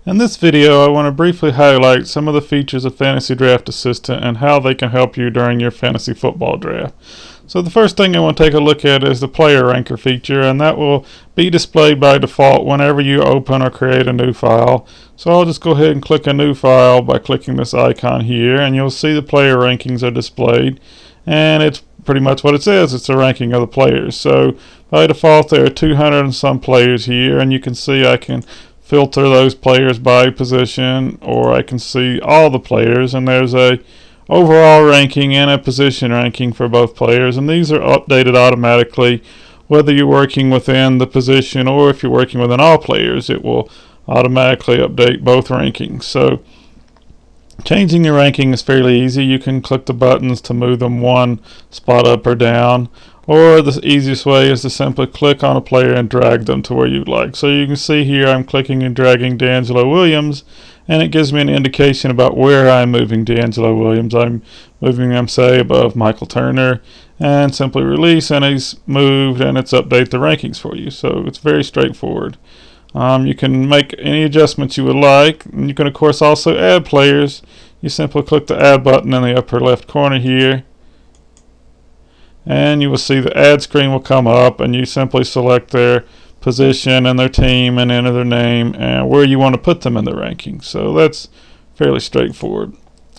In this video, I want to briefly highlight some of the features of Fantasy Draft Assistant and how they can help you during your fantasy football draft. So the first thing I want to take a look at is the player ranker feature, and that will be displayed by default whenever you open or create a new file. So I'll just go ahead and click a new file by clicking this icon here, and you'll see the player rankings are displayed, and it's pretty much what it says. It's a ranking of the players. So by default there are 200 and some players here, and you can see I can filter those players by position, or I can see all the players, and there's a overall ranking and a position ranking for both players, and these are updated automatically whether you're working within the position or if you're working within all players. It will automatically update both rankings. So changing your ranking is fairly easy. You can click the buttons to move them one spot up or down, or the easiest way is to simply click on a player and drag them to where you'd like. So you can see here I'm clicking and dragging DeAngelo Williams, and it gives me an indication about where I'm moving DeAngelo Williams. I'm moving him, say, above Michael Turner, and simply release, and he's moved, and it's update the rankings for you. So it's very straightforward. You can make any adjustments you would like, and you can of course also add players. You simply click the add button in the upper left corner here, and you will see the add screen will come up, and you simply select their position and their team and enter their name and where you want to put them in the ranking. So that's fairly straightforward.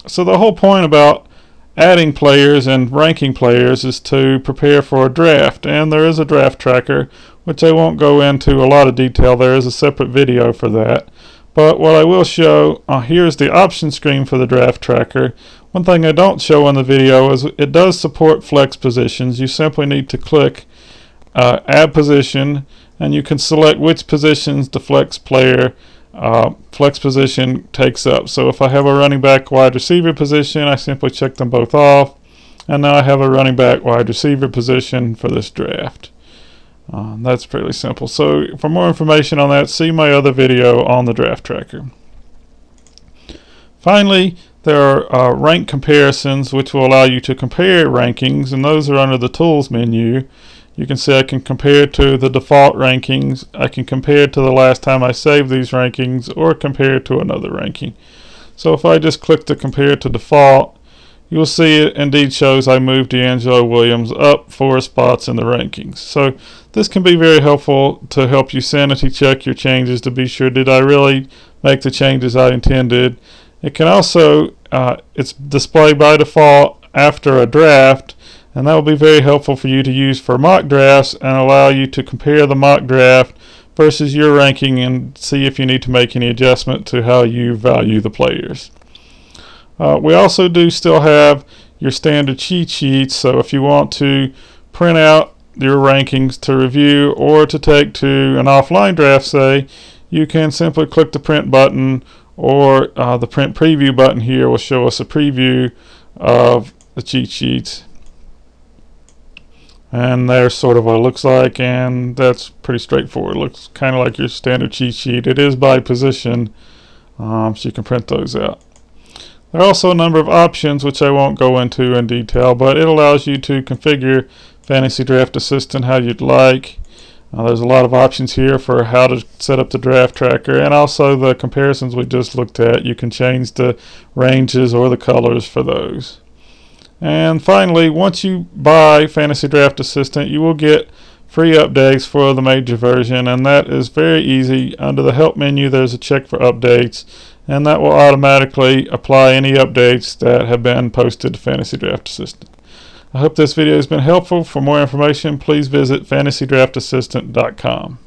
So the whole point about adding players and ranking players is to prepare for a draft, and there is a draft tracker which I won't go into a lot of detail. There is a separate video for that, but what I will show here's the option screen for the draft tracker. One thing I don't show in the video is it does support flex positions. You simply need to click add position, and you can select which positions the flex position takes up. So if I have a running back wide receiver position, I simply check them both off, and now I have a running back wide receiver position for this draft. That's pretty simple. So for more information on that, see my other video on the draft tracker. Finally, there are rank comparisons which will allow you to compare rankings, and those are under the tools menu. You can see I can compare to the default rankings, I can compare to the last time I saved these rankings, or compare to another ranking. So if I just click to compare to default, you will see it indeed shows I moved DeAngelo Williams up 4 spots in the rankings. So this can be very helpful to help you sanity check your changes to be sure, did I really make the changes I intended? It can also, it's displayed by default after a draft, and that will be very helpful for you to use for mock drafts and allow you to compare the mock draft versus your ranking and see if you need to make any adjustment to how you value the players. We also do still have your standard cheat sheets, so if you want to print out your rankings to review or to take to an offline draft, say, you can simply click the print button, or the print preview button here will show us a preview of the cheat sheets. And there's sort of what it looks like, and that's pretty straightforward. It looks kind of like your standard cheat sheet. It is by position, so you can print those out. There are also a number of options which I won't go into in detail, but it allows you to configure Fantasy Draft Assistant how you'd like. There's a lot of options here for how to set up the draft tracker, and also the comparisons we just looked at. You can change the ranges or the colors for those. And finally, once you buy Fantasy Draft Assistant, you will get free updates for the major version, and that is very easy. Under the help menu there's a check for updates, and that will automatically apply any updates that have been posted to Fantasy Draft Assistant. I hope this video has been helpful. For more information, please visit fantasydraftassistant.com.